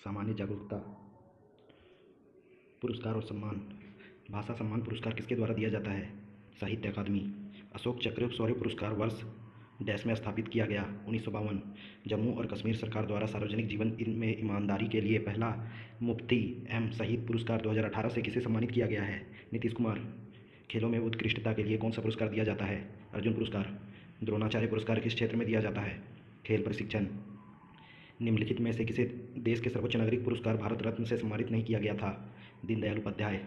सामान्य जागरूकता पुरस्कार और सम्मान। भाषा सम्मान पुरस्कार किसके द्वारा दिया जाता है? साहित्य अकादमी। अशोक चक्र शौर्य पुरस्कार वर्ष डैश में स्थापित किया गया? 1952। जम्मू और कश्मीर सरकार द्वारा सार्वजनिक जीवन में ईमानदारी के लिए पहला मुफ्ती एम शहीद पुरस्कार 2018 से किसे सम्मानित किया गया है? नीतीश कुमार। खेलों में उत्कृष्टता के लिए कौन सा पुरस्कार दिया जाता है? अर्जुन पुरस्कार। द्रोणाचार्य पुरस्कार किस क्षेत्र में दिया जाता है? खेल प्रशिक्षण। निम्नलिखित में से किसे देश के सर्वोच्च नागरिक पुरस्कार भारत रत्न से सम्मानित नहीं किया गया था? दीनदयाल उपाध्याय।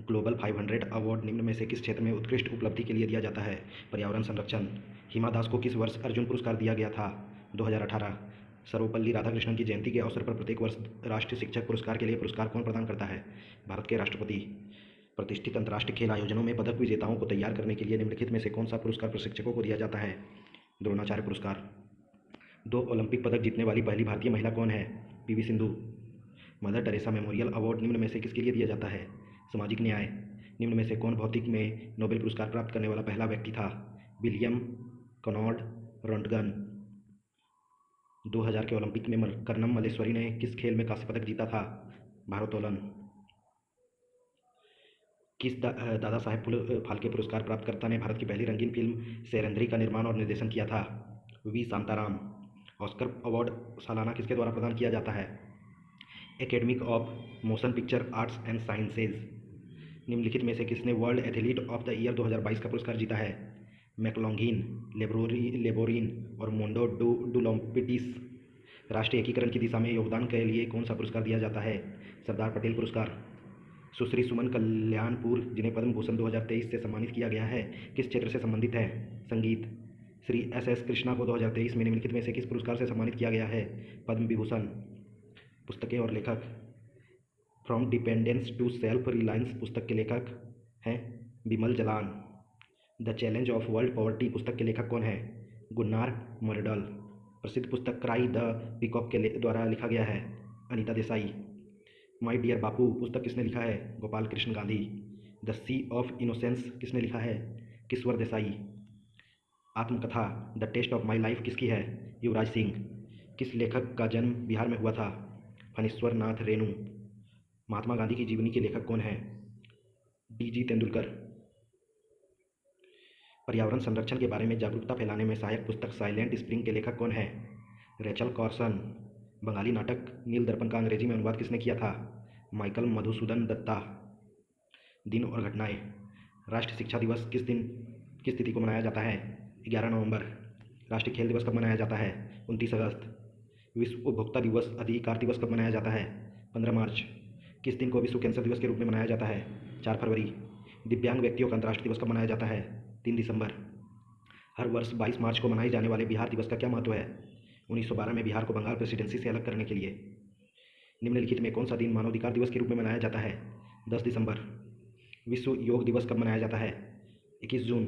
ग्लोबल 500 अवार्ड निम्न में से किस क्षेत्र में उत्कृष्ट उपलब्धि के लिए दिया जाता है? पर्यावरण संरक्षण। हिमा दास को किस वर्ष अर्जुन पुरस्कार दिया गया था? 2018। सर्वपल्ली राधाकृष्णन की जयंती के अवसर पर प्रत्येक वर्ष राष्ट्रीय शिक्षक पुरस्कार के लिए पुरस्कार कौन प्रदान करता है? भारत के राष्ट्रपति। प्रतिष्ठित अंतर्राष्ट्रीय खेल आयोजनों में पदक विजेताओं को तैयार करने के लिए निम्नलिखित में से कौन सा पुरस्कार प्रशिक्षकों को दिया जाता है? द्रोणाचार्य पुरस्कार। 2 ओलंपिक पदक जीतने वाली पहली भारतीय महिला कौन है? PV Sindhu. Mother Teresa memorial award निम्न में से किसके लिए दिया जाता है? सामाजिक न्याय। निम्न में से कौन भौतिक में नोबेल पुरस्कार प्राप्त करने वाला पहला व्यक्ति था? William कनॉर्ड Röntgen. 2000 के ओलंपिक में कर्नम मल्लेश्वरी ने किस खेल में कांस्य पदक जीता था? भारोत्तोलन। किस दादा साहेब फाल्के पुरस्कार प्राप्तकर्ता ने भारत की पहली रंगीन फिल्म सेरेंद्री का निर्माण और निर्देशन किया था? वी शांताराम। ऑस्कर अवार्ड सालाना किसके द्वारा प्रदान किया जाता है? Academic of motion picture arts and sciences. निम्नलिखित में से किसने world athlete of the year 2022 का पुरस्कार जीता है? मैकलॉन्घिन, लेबोरिन और मोंडो डुलोम्पिटिस। राष्ट्रीय एकीकरण की दिशा में योगदान के लिए कौन सा पुरस्कार दिया जाता है? सरदार पटेल पुरस्कार। सुश्री सुमन कल्याणपुर, जिन्हें पद्म भूषण 2023 से सम्मानित किया गया है, किस क्षेत्र से संबंधित है? संगीत। श्री एस कृष्णा को 2023 में निम्नलिखित में से किस पुरस्कार से सम्मानित किया गया है? पद्म विभूषण। पुस्तकें और लेखक। From dependence to self reliance पुस्तक के लेखक हैं Bimal Jalan. The challenge of world poverty पुस्तक के लेखक कौन है? Gunnar Myrdal. प्रसिद्ध पुस्तक क्राई द पीकॉक के द्वारा लिखा गया है? अनीता देसाई। माय डियर बापू पुस्तक किसने लिखा है? Gopal Krishna Gandhi. The sea of innocence किसने लिखा है? किश्वर देसाई। आत्मकथा the test of my life किसकी है? युवराज सिंह। किस लेखक का जन्म बिहार में हुआ था? फणीश्वर नाथ रेणु। महात्मा गांधी की जीवनी के लेखक कौन है? डी.जी. तेंदुलकर। पर्यावरण संरक्षण के बारे में जागरूकता फैलाने में सहायक पुस्तक साइलेंट स्प्रिंग के लेखक कौन है? रेचल कॉर्सन। बंगाली नाटक नील दर्पण का अंग्रेजी में अनुवाद किसने किया था? माइकल मधुसूदन दत्ता। दिन और घटनाएं। राष्ट्रीय शिक्षा दिवस किस दिन किस तिथि को मनाया जाता है? 11 नवंबर। राष्ट्रीय खेल दिवस कब मनाया जाता है? 29 अगस्त। विश्व उपभोक्ता दिवस अधिकार दिवस कब मनाया जाता है? 15 मार्च। किस दिन को विश्व कैंसर दिवस के रूप में मनाया जाता है? 4 फरवरी। दिव्यांग व्यक्तियों का अंतर्राष्ट्रीय दिवस कब मनाया जाता है? 3 दिसंबर। हर वर्ष 22 मार्च को मनाए जाने वाले बिहार दिवस का क्या महत्व है? 1912 में बिहार को बंगाल प्रेसिडेंसी से अलग करने के लिए। निम्नलिखित में कौन सा दिन मानवाधिकार दिवस के रूप में मनाया जाता है? 10 दिसंबर। विश्व योग दिवस कब मनाया जाता है? 21 जून।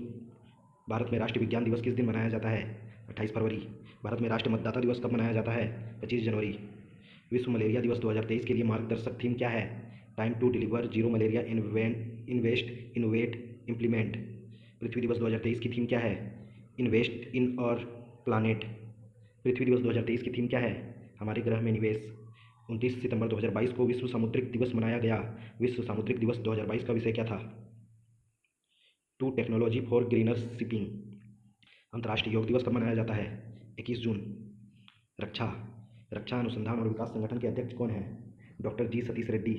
भारत में राष्ट्रीय विज्ञान दिवस किस दिन मनाया जाता है? 28 फरवरी। भारत में राष्ट्रीय मतदाता दिवस कब मनाया जाता है? 25 जनवरी। विश्व मलेरिया दिवस 2023 के लिए मार्गदर्शक थीम क्या है? Time to deliver zero malaria invest innovate implement. पृथ्वी दिवस 2023 की थीम क्या है? इन्वेस्ट इन और प्लानेट। पृथ्वी दिवस 2023 की थीम क्या है? हमारे ग्रह में निवेश। 29 सितंबर 2022 को विश्व सामुद्रिक दिवस मनाया गया। विश्व सामुद्रिक दिवस 2022 का विषय क्या था? To technology for greener shipping. अंतर्राष्ट्रीय योग दिवस कब मनाया जाता है? 21 जून। रक्षा रक्षा अनुसंधान और विकास संगठन के अध्यक्ष कौन है? डॉक्टर जी सतीश रेड्डी।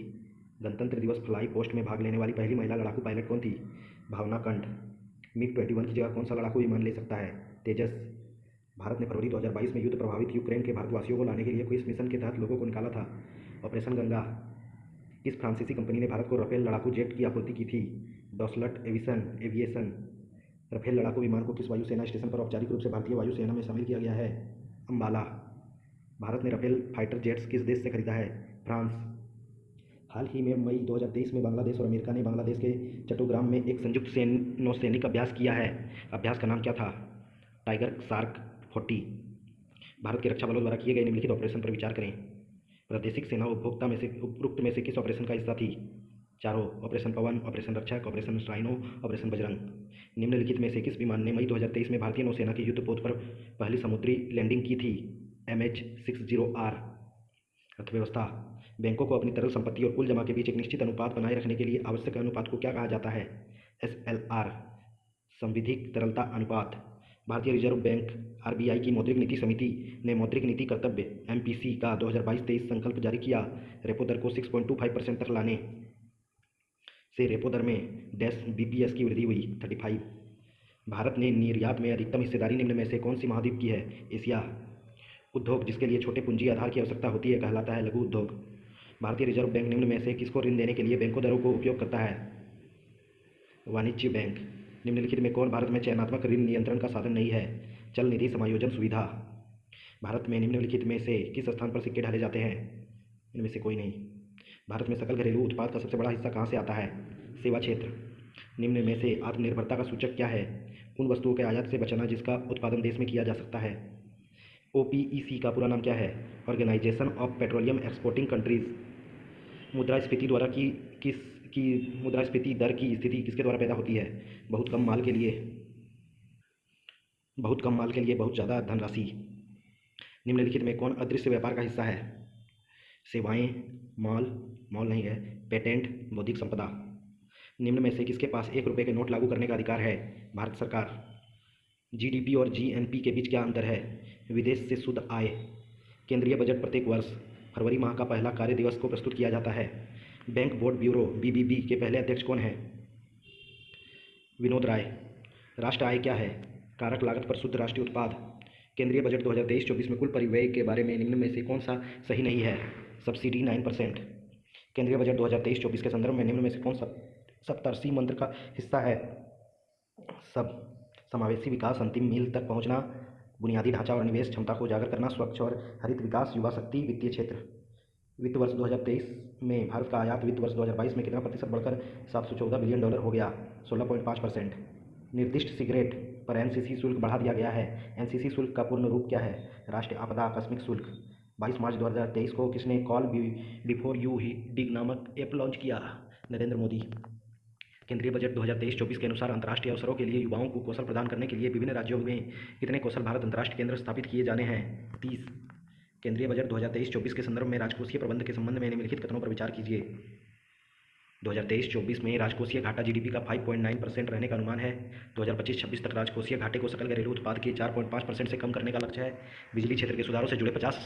गणतंत्र दिवस फ्लाई पोस्ट में भाग लेने वाली पहली महिला लड़ाकू पायलट कौन थी? भावना कंठ। मिग 21 की जगह कौन सा लड़ाकू विमान ले सकता है? तेजस। भारत ने फरवरी 2022 में युद्ध प्रभावित यूक्रेन के भारतवासियों को लाने के लिए किस मिशन के तहत लोगों को निकाला था? ऑपरेशन गंगा। किस फ्रांसीसी कंपनी ने भारत को राफेल लड़ाकू जेट की आपूर्ति की थी? डॉसल्ट एविएशन। राफेल लड़ाकू विमान को किस वायुसेना स्टेशन पर औपचारिक रूप से भारतीय वायुसेना में शामिल किया गया है? अंबाला। भारत ने राफेल फाइटर जेट्स किस देश से खरीदा है? फ्रांस। हाल ही में मई 2023 में बांग्लादेश और अमेरिका ने बांग्लादेश के चट्टोग्राम में एक संयुक्त नौसैनिक अभ्यास किया है। अभ्यास का नाम क्या था? Tiger shark 40। भारत के रक्षा बलों द्वारा किए गए निम्नलिखित ऑपरेशन पर विचार करें। प्रादेशिक सेना उपरोक्त में से किस ऑपरेशन का हिस्सा थी? चारों। ऑपरेशन पवन, ऑपरेशन रक्षक, ऑपरेशन राइनो, ऑपरेशन बजरंग। निम्नलिखित में से किस विमान ने मई 2023 में भारतीय नौसेना की युद्धपोत पर पहली समुद्री लैंडिंग की थी? MH-60R। अर्थव्यवस्था। बैंकों को अपनी तरल संपत्ति और कुल जमा के बीच एक निश्चित अनुपात बनाए रखने के लिए आवश्यक अनुपात को क्या कहा जाता है? SLR, संविधिक तरलता अनुपात। भारतीय रिजर्व बैंक RBI की मौद्रिक नीति समिति ने मौद्रिक नीति कर्तव्य MPC का 2022-23 संकल्प जारी किया। रेपो दर को 6.25% तक लाने से रेपो दर में -BPS की वृद्धि हुई 35। भारत ने निर्यात में अधिकतम हिस्सेदारी निम्न में से कौन सी महाद्वीप की है? एशिया। उद्योग जिसके लिए छोटे पूंजी आधार की आवश्यकता होती है कहलाता है लघु उद्योग। भारतीय रिजर्व बैंक निम्न में से किसको ऋण देने के लिए बैंकों दरों को उपयोग करता है? वाणिज्य बैंक। निम्नलिखित में कौन भारत में चयनात्मक ऋण नियंत्रण का साधन नहीं है? चल निधि समायोजन सुविधा। भारत में निम्नलिखित में से किस स्थान पर सिक्के ढाले जाते हैं? इनमें से कोई नहीं। भारत में सकल घरेलू उत्पाद का सबसे बड़ा हिस्सा कहाँ से आता है? सेवा क्षेत्र। निम्न में से आत्मनिर्भरता का सूचक क्या है? उन वस्तुओं के आयात से बचना जिसका उत्पादन देश में किया जा सकता है। OPEC का पूरा नाम क्या है? Organisation of petroleum exporting countries. मुद्रास्फीति द्वारा मुद्रास्फीति दर की स्थिति किसके द्वारा पैदा होती है? बहुत कम माल के लिए बहुत ज़्यादा धनराशि। निम्नलिखित में कौन अदृश्य व्यापार का हिस्सा है? सेवाएं, मॉल नहीं है, पेटेंट, बौद्धिक संपदा। निम्न में से किसके पास 1 रुपये के नोट लागू करने का अधिकार है? भारत सरकार। GDP और GNP के बीच क्या अंतर है? विदेश से शुद्ध आय। केंद्रीय बजट प्रत्येक वर्ष फरवरी माह का पहला कार्य दिवस को प्रस्तुत किया जाता है। बैंक बोर्ड ब्यूरो BBB के पहले अध्यक्ष कौन है? विनोद राय। राष्ट्र आय क्या है? कारक लागत पर शुद्ध राष्ट्रीय उत्पाद। केंद्रीय बजट 2023-24 में कुल परिव्यय के बारे में निम्न में से कौन सा सही नहीं है? सब्सिडी 9%। केंद्रीय बजट 2023-24 के संदर्भ में निम्न में से कौन सा सप्तर्षि मंत्र का हिस्सा है? सब समावेशी विकास, अंतिम मील तक पहुंचना, बुनियादी ढांचा और निवेश क्षमता को उजागर करना, स्वच्छ और हरित विकास, युवा शक्ति, वित्तीय क्षेत्र। वित्त वर्ष 2023 में भारत का आयात वित्त वर्ष 2022 में कितना प्रतिशत बढ़कर $714 बिलियन हो गया? 16.5%। निर्दिष्ट सिगरेट पर NCC शुल्क बढ़ा दिया गया है। NCC शुल्क का पूर्ण रूप क्या है? राष्ट्रीय आपदा आकस्मिक शुल्क। 22 मार्च 2023 को किसने कॉल बिफोर यू डिग नामक ऐप लॉन्च किया? नरेंद्र मोदी। केंद्रीय बजट 2023-24 के अनुसार अंतर्राष्ट्रीय अवसरों के लिए युवाओं को कौशल प्रदान करने के लिए विभिन्न राज्यों में कितने कौशल भारत अंतर्राष्ट्रीय केंद्र स्थापित किए जाने हैं? 30। केंद्रीय बजट 2023-24 के संदर्भ में राजकोषीय प्रबंध के संबंध में निम्नलिखित कथनों पर विचार कीजिए। 2023-24 में राजकोषीय घाटा GDP का 5.9% रहने का अनुमान है। 2025-26 तक राजकोषीय घाटे को सकल घरेलू उत्पाद के 4.5% से कम करने का लक्ष्य है। बिजली क्षेत्र के सुधारों से जुड़े 50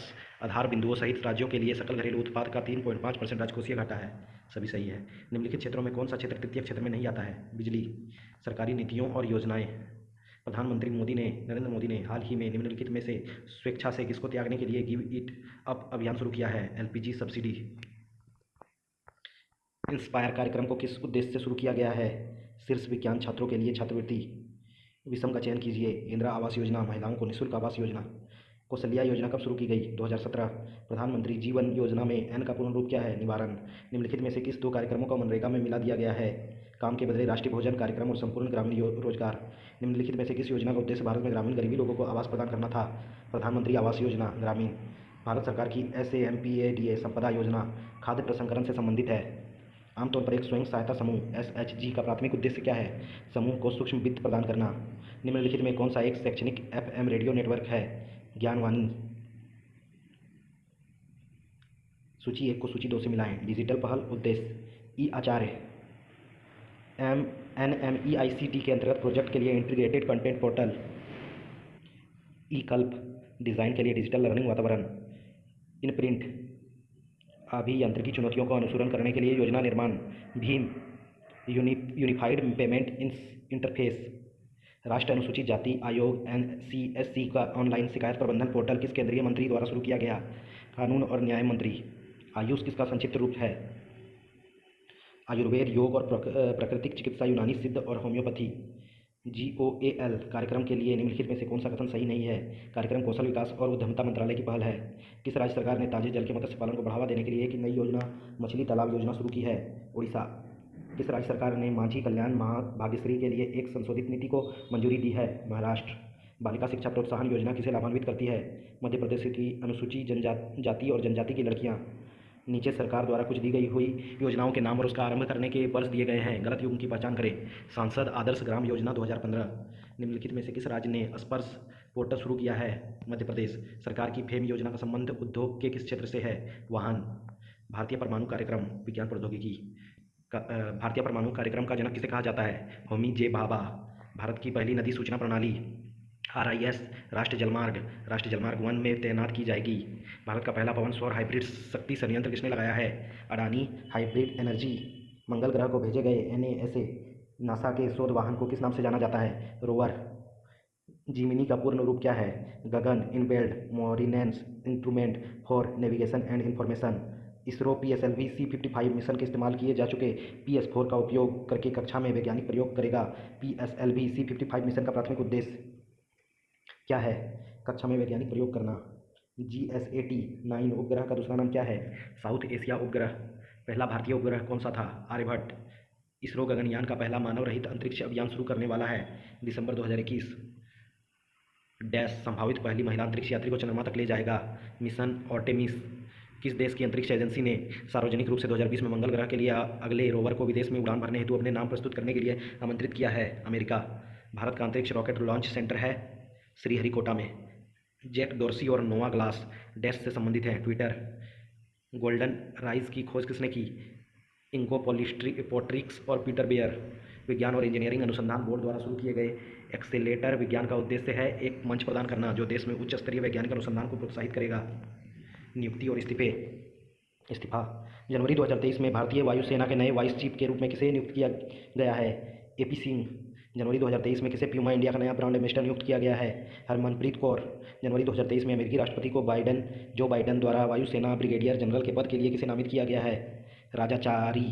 आधार बिंदुओं सहित राज्यों के लिए सकल घरेलू उत्पाद का 3.5% राजकोषीय घाटा है। सभी सही है। निम्नलिखित क्षेत्रों में कौन सा क्षेत्र तृतीय क्षेत्र में नहीं आता है? बिजली। सरकारी नीतियों और योजनाएं। प्रधानमंत्री नरेंद्र मोदी ने हाल ही में निम्नलिखित में से स्वेच्छा से किसको त्यागने के लिए गिव इट अप अभियान शुरू किया है? LPG subsidy. इंस्पायर कार्यक्रम को किस उद्देश्य से शुरू किया गया है? शीर्ष विज्ञान छात्रों के लिए छात्रवृत्ति। विषम का चयन कीजिए। इंदिरा आवास योजना, महिलाओं को निःशुल्क आवास योजना। कौशल्या योजना कब शुरू की गई? 2017। प्रधानमंत्री जीवन योजना में N का पूर्ण रूप क्या है? निवारण। निम्नलिखित में से किस 2 कार्यक्रमों को मनरेगा में मिला दिया गया है? काम के बदले राष्ट्रीय भोजन कार्यक्रम और संपूर्ण ग्रामीण रोजगार। निम्नलिखित में से किस योजना का उद्देश्य भारत में ग्रामीण गरीबी लोगों को आवास प्रदान करना था? प्रधानमंत्री आवास योजना ग्रामीण। भारत सरकार की SAMPADA संपदा योजना खाद्य प्रसंस्करण से संबंधित है। आमतौर पर एक स्वयं सहायता समूह SHG का प्राथमिक उद्देश्य क्या है? समूह को सूक्ष्म वित्त प्रदान करना। निम्नलिखित में कौन सा एक शैक्षणिक FM रेडियो नेटवर्क है? ज्ञानवाणी। सूची 1 को सूची 2 से मिलाएं। डिजिटल पहल उद्देश्य आचार्य NMEICT के अंतर्गत प्रोजेक्ट के लिए इंटीग्रेटेड कंटेंट पोर्टल। कल्प डिज़ाइन के लिए डिजिटल लर्निंग वातावरण। इन प्रिंट अभियांत्रिकी चुनौतियों को अनुसरण करने के लिए योजना निर्माण। Bhim unified payment interface. राष्ट्रीय अनुसूचित जाति आयोग NCSC का ऑनलाइन शिकायत प्रबंधन पोर्टल किस केंद्रीय मंत्री द्वारा शुरू किया गया? कानून और न्याय मंत्री। आयुष किसका संक्षिप्त रूप है? आयुर्वेद, योग और प्राकृतिक चिकित्सा, यूनानी सिद्ध और होम्योपैथी। GOAL कार्यक्रम के लिए निम्नलिखित में से कौन सा कथन सही नहीं है? कार्यक्रम कौशल विकास और उद्यमिता मंत्रालय की पहल है। किस राज्य सरकार ने ताजे जल के मत्स्य पालन को बढ़ावा देने के लिए एक नई योजना मछली तालाब योजना शुरू की है? उड़ीसा। किस राज्य सरकार ने माझी कल्याण भाग्यश्री के लिए एक संशोधित नीति को मंजूरी दी है? महाराष्ट्र। बालिका शिक्षा प्रोत्साहन योजना किसे लाभान्वित करती है? मध्य प्रदेश की अनुसूचित जाति और जनजाति की लड़कियाँ। नीचे सरकार द्वारा कुछ दी गई हुई योजनाओं के नाम और उसका आरंभ करने के वर्ष दिए गए हैं। गलत युग्म की पहचान करें। सांसद आदर्श ग्राम योजना 2015। निम्नलिखित में से किस राज्य ने स्पर्श पोर्टल शुरू किया है? मध्य प्रदेश। सरकार की फेम योजना का संबंध उद्योग के किस क्षेत्र से है? वाहन। भारतीय परमाणु कार्यक्रम विज्ञान प्रौद्योगिकी भारतीय परमाणु कार्यक्रम का जनक किसे कहा जाता है? होमी जे भाभा। भारत की पहली नदी सूचना प्रणाली RIS राष्ट्रीय जलमार्ग 1 में तैनात की जाएगी। भारत का पहला पवन सौर हाइब्रिड शक्ति संयंत्र किसने लगाया है? Adani hybrid energy. मंगल ग्रह को भेजे गए NASA नासा के शोध वाहन को किस नाम से जाना जाता है? रोवर। जिमिनी का पूर्ण रूप क्या है? GAGAN enabled mariner's instrument for navigation and information. ISRO PSLV C-55 mission के इस्तेमाल किए जा चुके PS-4 का उपयोग करके कक्षा में वैज्ञानिक प्रयोग करेगा। PSLV C-55 मिशन का प्राथमिक उद्देश्य क्या है? कक्षा में वैज्ञानिक प्रयोग करना। GSAT-9 उपग्रह का दूसरा नाम क्या है? साउथ एशिया उपग्रह। पहला भारतीय उपग्रह कौन सा था? आर्यभट्ट। इसरो गगनयान का पहला मानव रहित अंतरिक्ष अभियान शुरू करने वाला है दिसंबर 2021। डैश संभावित पहली महिला अंतरिक्ष यात्री को चंद्रमा तक ले जाएगा? Mission Artemis. किस देश की अंतरिक्ष एजेंसी ने सार्वजनिक रूप से 2020 में मंगल ग्रह के लिए अगले रोवर को विदेश में उड़ान भरने हेतु अपने नाम प्रस्तुत करने के लिए आमंत्रित किया है? अमेरिका। भारत का अंतरिक्ष रॉकेट लॉन्च सेंटर है श्रीहरिकोटा में। जैक डोर्सी और नोआ ग्लास डैश से संबंधित हैं? ट्विटर। गोल्डन राइज की खोज किसने की? इंको पोट्रिक्स और पीटर बेयर। विज्ञान और इंजीनियरिंग अनुसंधान बोर्ड द्वारा शुरू किए गए एक्सेलेटर विज्ञान का उद्देश्य है एक मंच प्रदान करना जो देश में उच्च स्तरीय वैज्ञानिक अनुसंधान को प्रोत्साहित करेगा। नियुक्ति और इस्तीफा। जनवरी 2023 में भारतीय वायुसेना के नए वाइस चीफ के रूप में किसे नियुक्त किया गया है? AP सिंह। जनवरी 2023 में किसे प्यूमा इंडिया का नया ब्रांड एम्बेसडर नियुक्त किया गया है? हरमनप्रीत कौर। जनवरी 2023 में अमेरिकी राष्ट्रपति को जो बाइडेन द्वारा वायुसेना ब्रिगेडियर जनरल के पद के लिए किसे नामित किया गया है? राजा चारी।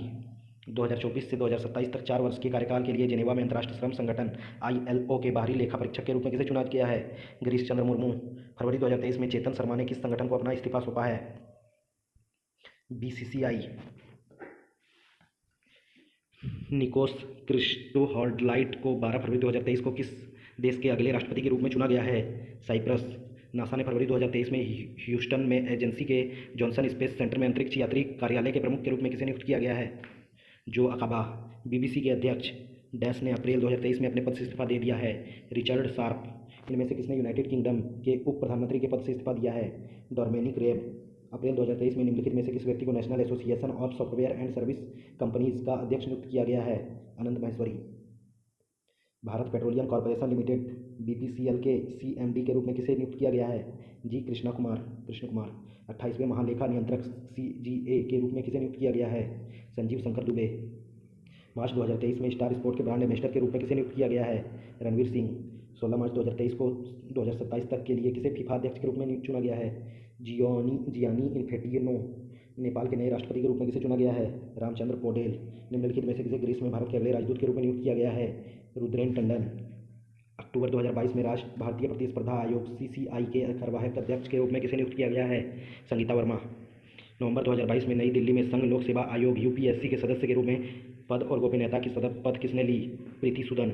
2024 से 2027 तक 4 वर्ष के कार्यकाल के लिए जेनेवा में अंतर्राष्ट्रीय श्रम संगठन ILO के बाहरी लेखा परीक्षक के रूप में किसे चुना गया है? गिरीश चंद्र मुर्मू। फरवरी 2023 में चेतन शर्मा ने किस संगठन को अपना इस्तीफा सौंपा है? BCCI। निकोस क्रिस्टोहर्डलाइट को 12 फरवरी 2023 को किस देश के अगले राष्ट्रपति के रूप में चुना गया है? साइप्रस। नासा ने फरवरी 2023 में ह्यूस्टन में एजेंसी के जॉनसन स्पेस सेंटर में अंतरिक्ष यात्री कार्यालय के प्रमुख के रूप में किसे नियुक्त किया गया है? जो अकाबा। BBC के अध्यक्ष डैश ने अप्रैल 2023 में अपने पद से इस्तीफा दे दिया है? Richard sharp. इनमें से किसने यूनाइटेड किंगडम के उप प्रधानमंत्री के पद से इस्तीफा दिया है? डोमिनिक रेब। अप्रैल 2023 में निम्नलिखित में से किस व्यक्ति को national association of software and service companies का अध्यक्ष नियुक्त किया गया है? Anand Maheshwari. Bharat petroleum corporation limited BPCL के CMD के रूप में किसे नियुक्त किया गया है? G कृष्ण कुमार। 28वें महालेखा नियंत्रक CGA के रूप में किसे नियुक्त किया गया है? संजीव शंकर दुबे। मार्च 2023 में स्टार स्पोर्ट के ब्रांड एम्बेसडर के रूप में किसे नियुक्त किया गया है? रणवीर सिंह। 16 मार्च 2023 को 2027 तक के लिए किसे फीफा अध्यक्ष के रूप में चुना गया है? Gianni Infantino. नेपाल के नए राष्ट्रपति के रूप में किसे चुना गया है? रामचंद्र पौडेल। निम्नलिखित में से किसे ग्रीस में भारत के अगले राजदूत के रूप में नियुक्त किया गया है? रुद्रेन टंडन। अक्टूबर 2022 में भारतीय प्रतिस्पर्धा आयोग CCI के कार्यवाहक अध्यक्ष के रूप में किसे नियुक्त किया गया है? संगीता वर्मा। नवंबर 2022 में नई दिल्ली में संघ लोक सेवा आयोग UPSC के सदस्य के रूप में पद और गोपनीयता की पद किसने ली? प्रीति सूदन।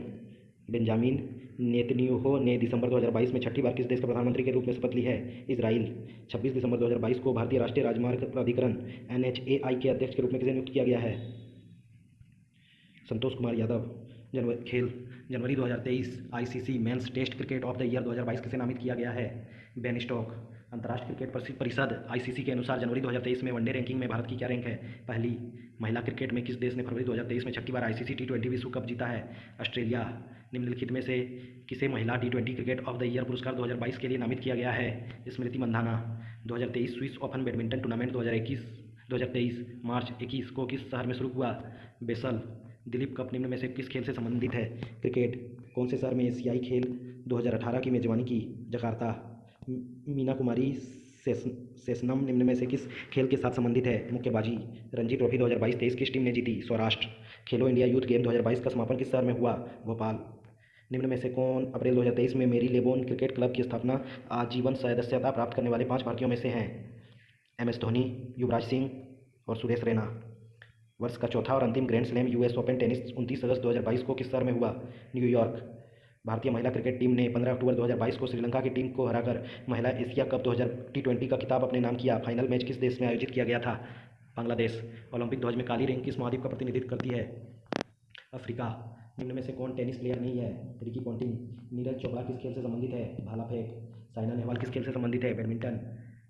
बेंजामिन नेतन्याहू ने दिसंबर 2022 में छठी बार किस देश के प्रधानमंत्री के रूप में शपथ ली है? इजराइल। 26 दिसंबर 2022 को भारतीय राष्ट्रीय राजमार्ग प्राधिकरण NHAI के अध्यक्ष के रूप में किसे नियुक्त किया गया है? संतोष कुमार यादव। जनवरी 2023 ICC men's test cricket of the year 2022 किसे नामित किया गया है? Ben Stoke. अंतर्राष्ट्रीय क्रिकेट परिषद ICC के अनुसार जनवरी 2023 में वनडे रैंकिंग में भारत की क्या रैंक है? पहली। महिला क्रिकेट में किस देश ने फरवरी 2023 में छठी बार ICC T20 विश्व कप जीता है? ऑस्ट्रेलिया। निम्नलिखित में से किसे महिला T20 cricket of the year पुरस्कार 2022 के लिए नामित किया गया है? Smriti Mandhana. 2023 Swiss open badminton tournament 2023 मार्च 21 को किस शहर में शुरू हुआ? बेसल। दिलीप कप निम्न में से किस खेल से संबंधित है? क्रिकेट। कौन से शहर में एशियाई खेल 2018 की मेजबानी की? जकार्ता। मीना कुमारी सेसनम निम्न में से किस खेल के साथ संबंधित है? मुक्केबाजी। रणजी ट्रॉफी 2022-23 किस टीम ने जीती? सौराष्ट्र। खेलो इंडिया यूथ गेम 2022 का समापन किस शहर में हुआ? भोपाल। निम्न में से कौन अप्रैल 2023 में मेरी लेबोन क्रिकेट क्लब की स्थापना आजीवन सदस्यता प्राप्त करने वाले 5 भारतीयों में से हैं? MS धोनी, युवराज सिंह और सुरेश रैना। वर्ष का चौथा और अंतिम grand slam US open tennis 29 अगस्त 2022 को किस शहर में हुआ? न्यूयॉर्क। भारतीय महिला क्रिकेट टीम ने 15 अक्टूबर 2022 को श्रीलंका की टीम को हराकर महिला एशिया कप 2000 T20 का खिताब अपने नाम किया। फाइनल मैच किस देश में आयोजित किया गया था? बांग्लादेश। ओलंपिक ध्वज में काली रिंग किस महाद्वीप का प्रतिनिधित्व करती है? अफ्रीका। निम्न में से कौन टेनिस प्लेयर नहीं है? Ricky Ponting. नीरज चोपड़ा किस खेल से संबंधित है? भाला फेंक। साइना नेहवाल किस खेल से संबंधित है? बैडमिंटन।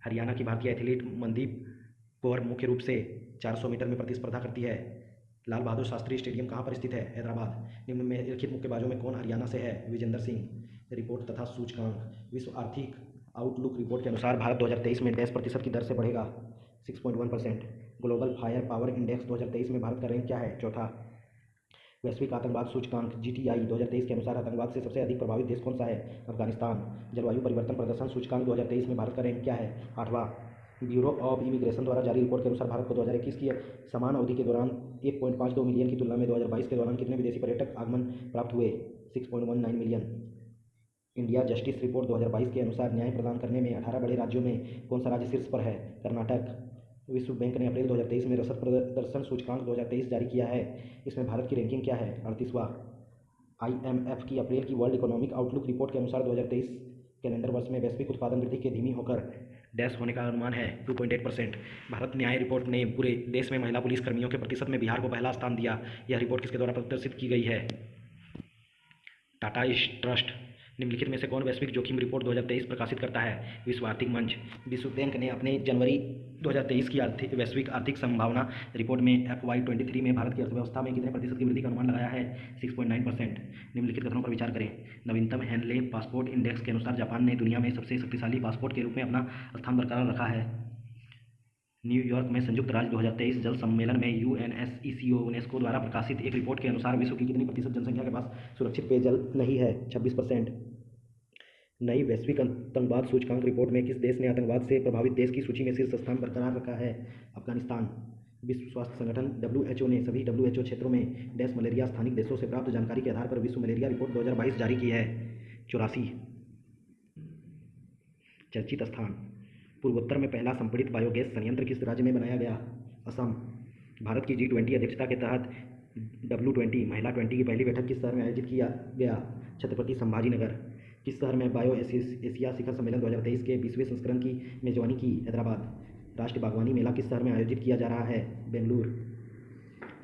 हरियाणा की भारतीय एथलीट मनदीप कौर मुख्य रूप से 400 मीटर में प्रतिस्पर्धा करती है। लाल बहादुर शास्त्री स्टेडियम कहाँ पर स्थित है? हैदराबाद। निम्न में लिखित मुक्केबाजों में कौन हरियाणा से है? विजेंदर सिंह। रिपोर्ट तथा सूचकांक। विश्व आर्थिक आउटलुक रिपोर्ट के अनुसार भारत 2023 में 10% की दर से बढ़ेगा, 6.1%। ग्लोबल फायर पावर इंडेक्स 2023 में भारत का रैंक क्या है? चौथा। वैश्विक आतंकवाद सूचकांक GTI 2023 के अनुसार आतंकवाद से सबसे अधिक प्रभावित देश कौन सा है? अफगानिस्तान। जलवायु परिवर्तन प्रदर्शन सूचकांक 2023 में भारत का रैंक क्या है? 8वां। ब्यूरो ऑफ इमिग्रेशन द्वारा जारी रिपोर्ट के अनुसार भारत को 2021 की समान अवधि के दौरान 1.52 मिलियन की तुलना में 2022 के दौरान कितने विदेशी पर्यटक आगमन प्राप्त हुए? 6.19 मिलियन। इंडिया जस्टिस रिपोर्ट 2022 के अनुसार न्याय प्रदान करने में 18 बड़े राज्यों में कौन सा राज्य शीर्ष पर है? कर्नाटक। विश्व बैंक ने अप्रैल 2023 में रसद प्रदर्शन सूचकांक 2023 जारी किया है। इसमें भारत की रैंकिंग क्या है? 38वां। IMF की अप्रैल की वर्ल्ड इकोनॉमिक आउटलुक रिपोर्ट के अनुसार 2023 कैलेंडर वर्ष में वैश्विक उत्पादन वृद्धि के धीमी होकर डैश होने का अनुमान है, 2.8%। भारत न्याय रिपोर्ट ने पूरे देश में महिला पुलिस कर्मियों के प्रतिशत में बिहार को पहला स्थान दिया। यह रिपोर्ट किसके द्वारा प्रदर्शित की गई है? टाटा ट्रस्ट। निम्नलिखित में से कौन वैश्विक जोखिम रिपोर्ट 2023 प्रकाशित करता है? विश्व आर्थिक मंच। विश्व बैंक ने अपने जनवरी 2023 की वैश्विक आर्थिक संभावना रिपोर्ट में FY23 में भारत की अर्थव्यवस्था में कितने प्रतिशत की वृद्धि का अनुमान लगाया है? 6.9%। निम्नलिखित कथनों पर विचार करें। नवीनतम हेनले पासपोर्ट इंडेक्स के अनुसार जापान ने दुनिया में सबसे शक्तिशाली पासपोर्ट के रूप में अपना स्थान बरकरार रखा है। न्यूयॉर्क में संयुक्त राज्य 2023 जल सम्मेलन में यूनेस्को द्वारा प्रकाशित एक रिपोर्ट के अनुसार विश्व की कितनी प्रतिशत जनसंख्या के पास सुरक्षित पेयजल नहीं है? 26%। नई वैश्विक आतंकवाद सूचकांक रिपोर्ट में किस देश ने आतंकवाद से प्रभावित देश की सूची में शीर्ष स्थान बरकरार रखा है? अफगानिस्तान। विश्व स्वास्थ्य संगठन WHO ने सभी WHO क्षेत्रों में डैश मलेरिया स्थानिक देशों से प्राप्त जानकारी के आधार पर विश्व मलेरिया रिपोर्ट 2022 जारी की है। 84। चर्चित स्थान। पूर्वोत्तर में पहला संपीड़ित बायोगैस संयंत्र किस राज्य में बनाया गया? असम। भारत की G20 अध्यक्षता के तहत W20 महिला 20 की पहली बैठक किस शहर में आयोजित किया गया? छत्रपति संभाजीनगर। किस शहर में बायो एशिया शिखर सम्मेलन 2023 के 20वें संस्करण की मेजबानी की? हैदराबाद। राष्ट्रीय बागवानी मेला किस शहर में आयोजित किया जा रहा है? बेंगलुरु।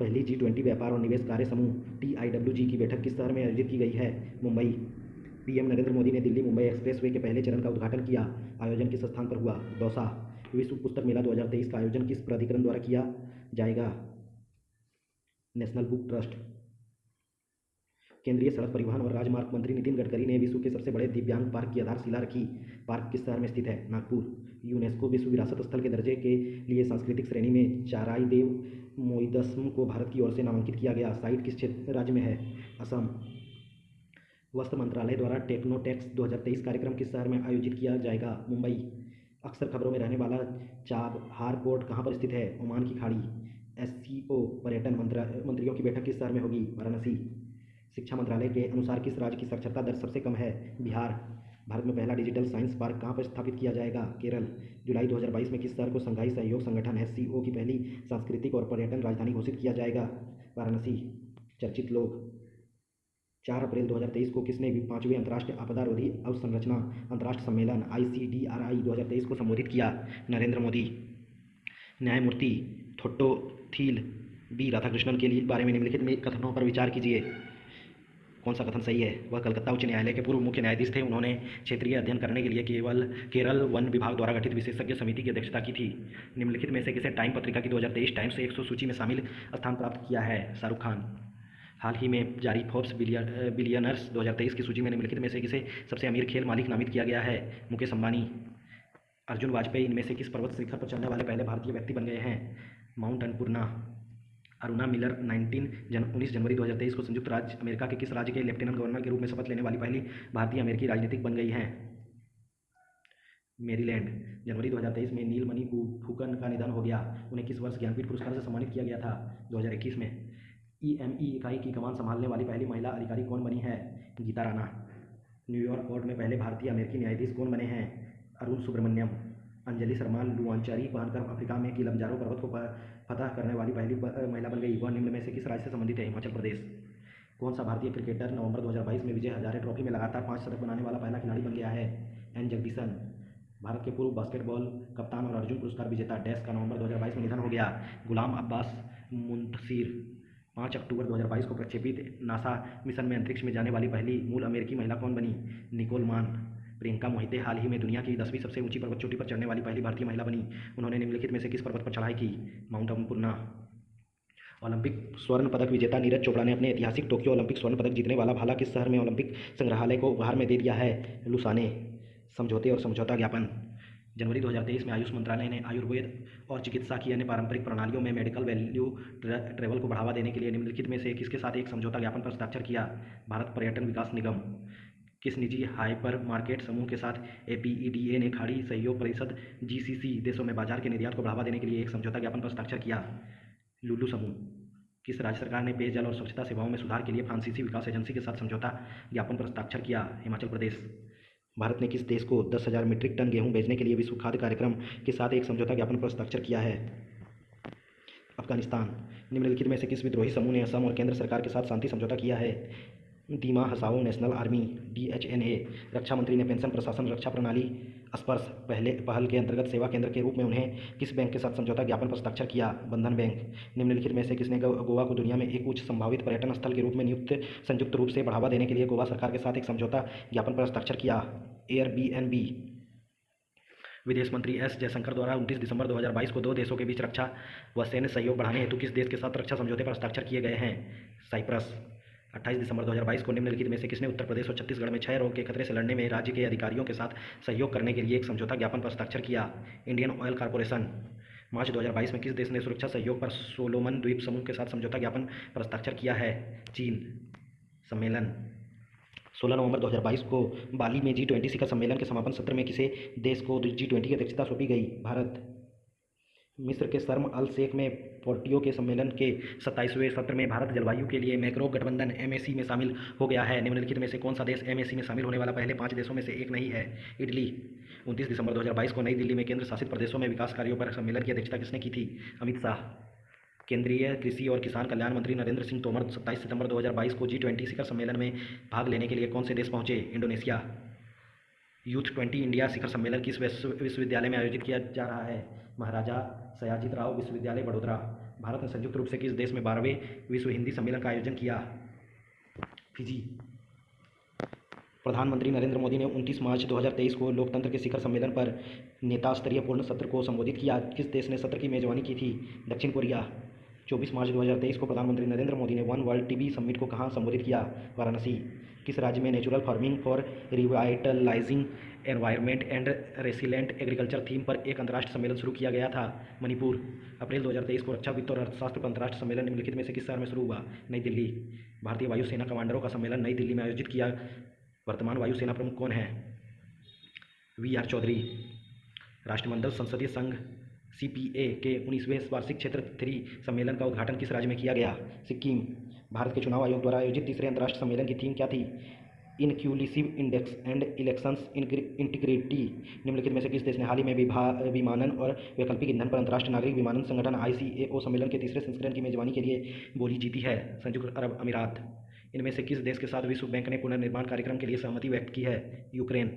पहली G20 व्यापार और निवेश कार्य समूह TIWG की बैठक किस शहर में आयोजित की गई है? मुंबई। PM नरेंद्र मोदी ने दिल्ली मुंबई एक्सप्रेसवे के पहले चरण का उद्घाटन किया। आयोजन किस स्थान पर हुआ? दौसा। विश्व पुस्तक मेला 2023 का आयोजन किस प्राधिकरण द्वारा किया जाएगा? National book trust. केंद्रीय सड़क परिवहन और राजमार्ग मंत्री नितिन गडकरी ने विश्व के सबसे बड़े दिव्यांग पार्क की आधारशिला रखी। पार्क किस शहर में स्थित है? नागपुर। यूनेस्को विश्व विरासत स्थल के दर्जे के लिए सांस्कृतिक श्रेणी में चाराईदेव मोईदस्म को भारत की ओर से नामांकित किया गया। साइट किस राज्य में है? असम। वस्त्र मंत्रालय द्वारा टेक्नोटेक्स 2023 कार्यक्रम किस शहर में आयोजित किया जाएगा? मुंबई। अक्सर खबरों में रहने वाला चाबहार पोर्ट कहाँ पर स्थित है? ओमान की खाड़ी। SCO पर्यटन मंत्रियों की बैठक किस शहर में होगी? वाराणसी। शिक्षा मंत्रालय के अनुसार किस राज्य की साक्षरता दर सबसे कम है? बिहार। भारत में पहला डिजिटल साइंस पार्क कहाँ पर स्थापित किया जाएगा? केरल। जुलाई 2022 में किस शहर को संघाई सहयोग संगठन SCO की पहली सांस्कृतिक और पर्यटन राजधानी घोषित किया जाएगा? वाराणसी। चर्चित लोग। 4 अप्रैल 2023 को किसने 5वें अंतर्राष्ट्रीय आपदा रोधी अवसंरचना अंतर्राष्ट्रीय सम्मेलन ICDRI 2023 को संबोधित किया? नरेंद्र मोदी। न्यायमूर्ति थोट्टोथील B राधाकृष्णन के लिए बारे में निम्नलिखित में कथनों पर विचार कीजिए। कौन सा कथन सही है? वह कलकत्ता उच्च न्यायालय के पूर्व मुख्य न्यायाधीश थे। उन्होंने क्षेत्रीय अध्ययन करने के लिए केरल वन विभाग द्वारा गठित विशेषज्ञ समिति की अध्यक्षता की थी। निम्नलिखित में से किसे टाइम पत्रिका की 2023 टाइम्स 100 सूची में शामिल स्थान प्राप्त किया है? शाहरुख खान। हाल ही में जारी फोर्ब्स बिलियनर्स 2023 की सूची में निम्नलिखित में से किसे सबसे अमीर खेल मालिक नामित किया गया है? मुकेश अंबानी। अर्जुन वाजपेयी इनमें से किस पर्वत शिखर पर चढ़ने वाले पहले भारतीय व्यक्ति बन गए हैं? माउंट अन्नपूर्णा। अरुणा मिलर 19 जनवरी 2023 को संयुक्त राज्य अमेरिका के किस राज्य के लेफ्टिनेंट गवर्नर के रूप में शपथ लेने वाली पहली भारतीय अमेरिकी राजनीतिक बन गई हैं? मेरीलैंड। जनवरी 2023 में नीलमणि फुकन का निधन हो गया। उन्हें किस वर्ष ज्ञानपीठ पुरस्कार से सम्मानित किया गया था? 2021 में। EME इकाई की कमान संभालने वाली पहली महिला अधिकारी कौन बनी है? गीता राणा। न्यूयॉर्क कोर्ट में पहले भारतीय अमेरिकी न्यायाधीश कौन बने हैं? अरुण सुब्रमण्यम। अंजलि शर्मा लुआंचारी पहनकर अफ्रीका में किलिमंजारो पर्वत को फतह करने वाली पहली महिला बन गई। वह निम्न में से किस राज्य से संबंधित है? हिमाचल प्रदेश। कौन सा भारतीय क्रिकेटर नवंबर 2022 में विजय हजारे ट्रॉफी में लगातार 5 शतक बनाने वाला पहला खिलाड़ी बन गया है? N जगदीशन। भारत के पूर्व बास्केटबॉल कप्तान और अर्जुन पुरस्कार विजेता डैश का नवंबर 2022 में निधन हो गया? गुलाम अब्बास मुंतशिर। 5 अक्टूबर 2022 को प्रक्षेपित नासा मिशन में अंतरिक्ष में जाने वाली पहली मूल अमेरिकी महिला कौन बनी? निकोल मान। प्रियंका मोहिते हाल ही में दुनिया की 10वीं सबसे ऊंची पर्वत चोटी पर चढ़ने वाली पहली भारतीय महिला बनी। उन्होंने निम्नलिखित में से किस पर्वत पर चढ़ाई की? माउंट अन्नपूर्णा। ओलंपिक स्वर्ण पदक विजेता नीरज चोपड़ा ने अपने ऐतिहासिक टोक्यो ओलंपिक स्वर्ण पदक जीतने वाला भाला किस शहर में ओलंपिक संग्रहालय को उपहार में दे दिया है? लुसाने। समझौते और समझौता ज्ञापन। जनवरी 2023 में आयुष मंत्रालय ने आयुर्वेद और चिकित्सा की अन्य पारंपरिक प्रणालियों में मेडिकल वैल्यू ट्रैवल को बढ़ावा देने के लिए निम्नलिखित में से किसके साथ एक समझौता ज्ञापन पर हस्ताक्षर किया? भारत पर्यटन विकास निगम। किस निजी हाइपर मार्केट समूह के साथ APEDA ने खाड़ी सहयोग परिषद GCC देशों में बाजार के निर्यात को बढ़ावा देने के लिए एक समझौता ज्ञापन पर हस्ताक्षर किया? लुलु समूह। किस राज्य सरकार ने पेयजल और स्वच्छता सेवाओं में सुधार के लिए फ्रांसीसी विकास एजेंसी के साथ समझौता ज्ञापन पर हस्ताक्षर किया? हिमाचल प्रदेश। भारत ने किस देश को 10,000 मीट्रिक टन गेहूं भेजने के लिए विश्व खाद्य कार्यक्रम के साथ एक समझौता ज्ञापन पर हस्ताक्षर किया है? अफगानिस्तान। निम्नलिखित में से किस विद्रोही समूह ने असम और केंद्र सरकार के साथ शांति समझौता किया है? दीमा हसाओ नेशनल आर्मी DHNA। रक्षा मंत्री ने पेंशन प्रशासन रक्षा प्रणाली स्पर्श पहल के अंतर्गत सेवा केंद्र के रूप में उन्हें किस बैंक के साथ समझौता ज्ञापन पर हस्ताक्षर किया? बंधन बैंक। निम्नलिखित में से किसने गोवा को दुनिया में एक उच्च संभावित पर्यटन स्थल के रूप में संयुक्त रूप से बढ़ावा देने के लिए गोवा सरकार के साथ एक समझौता ज्ञापन पर हस्ताक्षर किया? Airbnb। विदेश मंत्री S जयशंकर द्वारा 29 दिसंबर 2022 को दो देशों के बीच रक्षा व सैन्य सहयोग बढ़ाने हेतु किस देश के साथ रक्षा समझौते पर हस्ताक्षर किए गए हैं? साइप्रस। 28 दिसंबर 2022 को निम्नलिखित में से किसने उत्तर प्रदेश और छत्तीसगढ़ में क्षय रोग के खतरे से लड़ने में राज्य के अधिकारियों के साथ सहयोग करने के लिए एक समझौता ज्ञापन पर हस्ताक्षर किया? Indian oil corporation. मार्च 2022 में किस देश ने सुरक्षा सहयोग पर सोलोमन द्वीप समूह के साथ समझौता ज्ञापन पर हस्ताक्षर किया है? चीन। सम्मेलन। 16 नवंबर 2022 को बाली में G20 शिखर सम्मेलन के समापन सत्र में किसे देश को G20 की अध्यक्षता सौंपी गई? भारत। मिस्र के शर्म अल शेख में पोर्टियो के सम्मेलन के 27वें सत्र में भारत जलवायु के लिए मैक्रो गठबंधन MAC में शामिल हो गया है। निम्नलिखित में से कौन सा देश MAC में शामिल होने वाला पहले 5 देशों में से एक नहीं है? इटली। 29 दिसंबर 2022 को नई दिल्ली में केंद्र शासित प्रदेशों में विकास कार्यों पर सम्मेलन की अध्यक्षता किसने की थी? अमित शाह। केंद्रीय कृषि और किसान कल्याण मंत्री नरेंद्र सिंह तोमर 27 सितंबर 2022 को G20 शिखर सम्मेलन में भाग लेने के लिए कौन से देश पहुंचे? इंडोनेशिया। यूथ 20 इंडिया शिखर सम्मेलन किस विश्वविद्यालय में आयोजित किया जा रहा है? महाराजा सयाजीत राव विश्वविद्यालय बड़ोदरा। भारत ने संयुक्त रूप से किस देश में 12वें विश्व हिंदी सम्मेलन का आयोजन किया? फिजी। प्रधानमंत्री नरेंद्र मोदी ने 29 मार्च 2023 को लोकतंत्र के शिखर सम्मेलन पर नेता स्तरीय पूर्ण सत्र को संबोधित किया। किस देश ने सत्र की मेजबानी की थी? दक्षिण कोरिया। 24 मार्च 2023 को प्रधानमंत्री नरेंद्र मोदी ने वन वर्ल्ड TB समिट को कहाँ संबोधित किया? वाराणसी। किस राज्य में natural farming for revitalising environment and resilient agriculture theme पर एक अंतर्राष्ट्रीय सम्मेलन शुरू किया गया था? मणिपुर। अप्रैल 2023 को रक्षा वित्त और अर्थशास्त्र पर अंतर्राष्ट्रीय सम्मेलन निम्नलिखित में से किस शहर में शुरू हुआ? नई दिल्ली। भारतीय वायुसेना कमांडरों का सम्मेलन नई दिल्ली में आयोजित किया। वर्तमान वायुसेना प्रमुख कौन है? VR चौधरी। राष्ट्रमंडल संसदीय संघ CPA के 19वें वार्षिक क्षेत्र 3 सम्मेलन का उद्घाटन किस राज्य में किया गया? सिक्किम। भारत के चुनाव आयोग द्वारा आयोजित तीसरे अंतर्राष्ट्रीय सम्मेलन की थीम क्या थी? Inclusive index and elections integrity. निम्नलिखित में से किस देश ने हाल ही में विमानन और वैकल्पिक ईंधन पर अंतर्राष्ट्रीय नागरिक विमानन संगठन ICAO सम्मेलन के तीसरे संस्करण की मेजबानी के लिए बोली जीती है? संयुक्त अरब अमीरात। इनमें से किस देश के साथ विश्व बैंक ने पुनर्निर्माण कार्यक्रम के लिए सहमति व्यक्त की है? यूक्रेन।